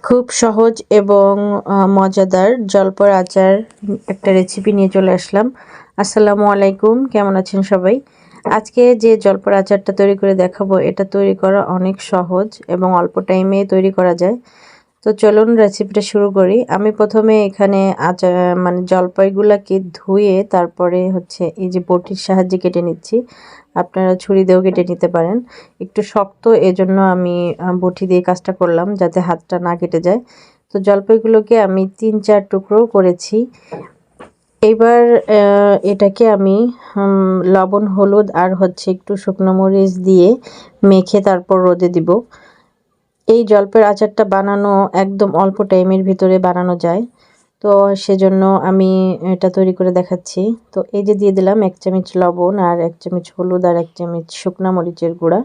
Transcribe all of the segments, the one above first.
খুব সহজ এবং মজাদার জলপাইয়ের আচার একটা রেসিপি নিয়ে চলে আসলাম। আসসালামু আলাইকুম, কেমন আছেন সবাই? আজকে যে জলপাইয়ের আচারটা তৈরি করে দেখাবো, এটা তৈরি করা অনেক সহজ এবং অল্প টাইমে তৈরি করা যায়। তো চলুন রেসিপিটা শুরু করি। আমি প্রথমে এখানে আচার জলপাইগুলোকে ধুয়ে তারপরে এই যে বটির সাহায্যে কেটে নিচ্ছি। আপনারা ছুরি দিয়েও কেটে নিতে পারেন। একটু শক্ত, এজন্য আমি বটি দিয়ে কাজটা করলাম যাতে হাতটা না কেটে যায়। তো জলপাইগুলোকে আমি 3-4 টুকরো করেছি। এবার এটাকে আমি লবণ, হলুদ আর একটু শুকনো মরিচ দিয়ে মেখে তারপর রোদে দিব। এই জলপাইয়ের আচারটা বানানো একদম অল্প টাইমের ভিতরে বানানো যায়, তো সেজন্য আমি এটা তৈরি করে দেখাচ্ছি। তো এই যে দিয়ে দিলাম 1 চামচ লবণ আর 1 চামচ হলুদ আর 1 চামচ শুকনো মরিচের গুঁড়া।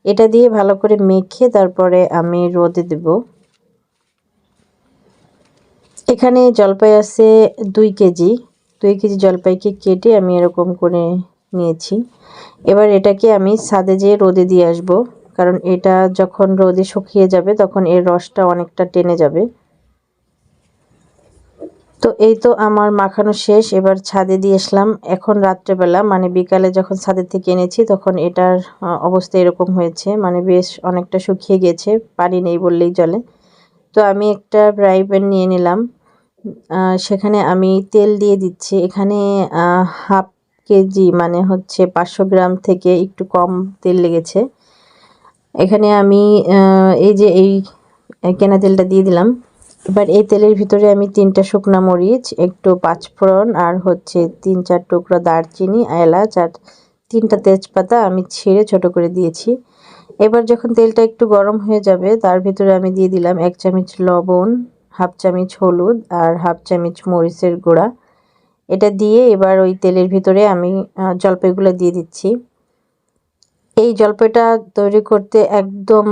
এটা দিয়ে ভালো করে মেখে তারপরে আমি রোদে দেব। এখানে জলপাই আছে 2 কেজি। 2 কেজি জলপাইকে কেটে আমি এরকম করে নিয়েছি। এবার এটাকে আমি ছাদে যেয়ে রোদে দিয়ে আসবো, কারণ এটা যখন রোদে শুকিয়ে যাবে তখন এর রসটা অনেকটা টেনে যাবে। তো এই তো আমার মাখানো শেষ। এবার ছাদে দিয়ে আসলাম। এখন রাত্রেবেলা, মানে বিকালে যখন ছাদের থেকে এনেছি তখন এটার অবস্থা এরকম হয়েছে, মানে বেশ অনেকটা শুকিয়ে গেছে, পানি নেই বললেই চলে। তো আমি একটা ফ্রাই প্যান নিয়ে নিলাম। সেখানে আমি তেল দিয়ে দিচ্ছি। এখানে হাফ কেজি, মানে 500 গ্রাম থেকে একটু কম তেল লেগেছে। এখানে আমি এই কেনা তেলটা দিয়ে দিলাম। এবার এই তেলের ভিতরে আমি 3টা শুকনা মরিচ, একটু 5 ফোড়ন আর 3-4 টুকরা দারচিনি, এলাচ আর 3টা তেজপাতা আমি ছিঁড়ে ছোট করে দিয়েছি। এবার যখন তেলটা একটু গরম হয়ে যাবে তার ভিতরে আমি দিয়ে দিলাম 1 চামচ লবণ, হাফ চামচ হলুদ আর হাফ চামচ মরিচের গুঁড়া। এটা দিয়ে এবার ওই তেলের ভিতরে আমি জলপাইগুলো দিয়ে দিচ্ছি। এই জলপাইটা তৈরি করতে একদম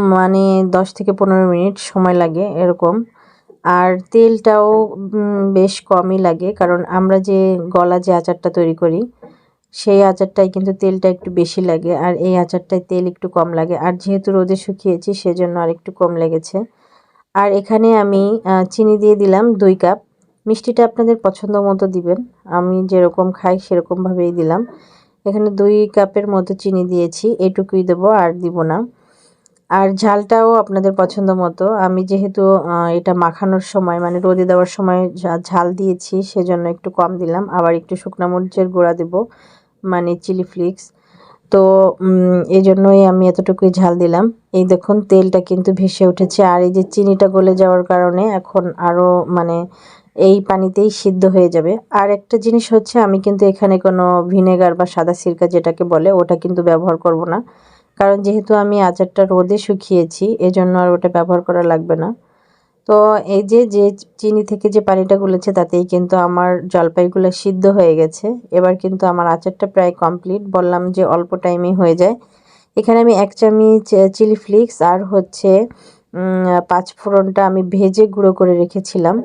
10 থেকে 15 মিনিট সময় লাগে এরকম। আর তেলটাও বেশ কমই লাগে, কারণ আমরা যে গলা যে আচারটা তৈরি করি সেই আচারটায় কিন্তু তেলটা একটু বেশি লাগে, আর এই আচারটায় তেল একটু কম লাগে। আর যেহেতু রোদে শুকিয়েছি সেজন্য আর একটু কম লেগেছে। আর এখানে আমি চিনি দিয়ে দিলাম 2 কাপ। মিষ্টিটা আপনাদের পছন্দ মতো দিবেন, আমি যেরকম খাই সেরকমভাবেই দিলাম। এখানে 2 কাপের মতো চিনি দিয়েছি, এটুকুই দেবো, আর দিব না। আর ঝালটাও আপনাদের পছন্দ মতো। আমি যেহেতু এটা মাখানোর সময়, মানে রোদে দেওয়ার সময় ঝাল দিয়েছি সেজন্য একটু কম দিলাম। আবার একটু শুকনো মরিচের গুঁড়া দেব, মানে চিলি ফ্লেক্স। তো এই জন্যই আমি এতটুকুই ঝাল দিলাম। এই দেখুন তেলটা কিন্তু ভেসে উঠেছে, আর এই যে চিনিটা গলে যাওয়ার কারণে এখন আরও এই পানিতেই সিদ্ধ হয়ে যাবে। আর একটা জিনিস আমি কিন্তু এখানে কোনো ভিনেগার বা সাদা সিরকা যেটাকে বলে ওটা কিন্তু ব্যবহার করব না, কারণ যেহেতু আমি আচারটা রোদে শুকিয়েছি এজন্য আর ওটা ব্যবহার করা লাগবে না। তো এই যে চিনি থেকে যে পানিটা গলেছে তাতেই কিন্তু আমার জলপাইগুলো সিদ্ধ হয়ে গেছে। এবার কিন্তু আমার আচারটা প্রায় কমপ্লিট, বললাম যে অল্প টাইমেই হয়ে যায়। এখানে আমি 1 চামচ চিলি ফ্লেক্স আর 5 ফোড়নটা আমি ভেজে গুঁড়ো করে রেখেছিলাম,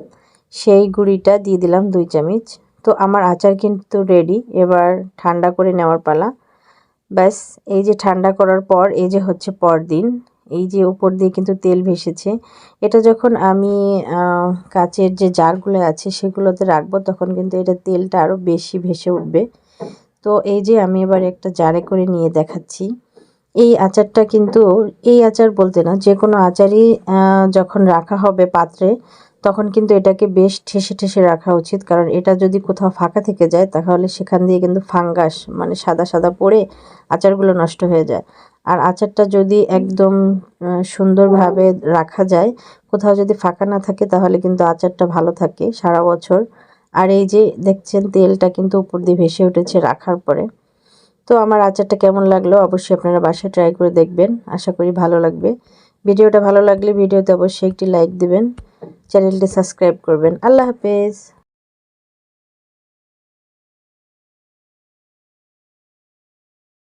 সেই গুঁড়িটা দিয়ে দিলাম 2 চামচ। তো আমার আচার কিন্তু রেডি। এবার ঠান্ডা করে নেওয়ার পালা। ব্যাস, এই যে ঠান্ডা করার পর এই যে পরদিন এই যে উপর দিয়ে কিন্তু তেল ভেসেছে। এটা যখন আমি কাচের যে জারগুলো আছে সেগুলোতে রাখবো তখন কিন্তু এটা তেলটা আরও বেশি ভেসে উঠবে। তো এই যে আমি এবার একটা জারে করে নিয়ে দেখাচ্ছি। এই আচারটা কিন্তু, এই আচার বলতে না, যে কোনো আচারই যখন রাখা হবে পাত্রে তখন কিন্তু এটাকে বেশ ঠেসে ঠেসে রাখা উচিত, কারণ এটা যদি কোথাও ফাঁকা থেকে যায় তাহলে সেখান দিয়ে কিন্তু ফাঙ্গাস, মানে সাদা সাদা পড়ে আচারগুলো নষ্ট হয়ে যায়। আর আচারটা যদি একদম সুন্দরভাবে রাখা যায়, কোথাও যদি ফাঁকা না থাকে তাহলে কিন্তু আচারটা ভালো থাকে সারা বছর। আর এই যে দেখছেন তেলটা কিন্তু উপর দিয়ে ভেসে উঠেছে রাখার পরে। তো আমার আচারটা কেমন লাগলো অবশ্যই আপনারা বাসায় ট্রাই করে দেখবেন, আশা করি ভালো লাগবে। ভিডিওটা ভালো লাগলে ভিডিওতে অবশ্যই একটি লাইক দিবেন, চ্যানেলটি সাবস্ক্রাইব করবেন। আল্লাহ হাফেজ।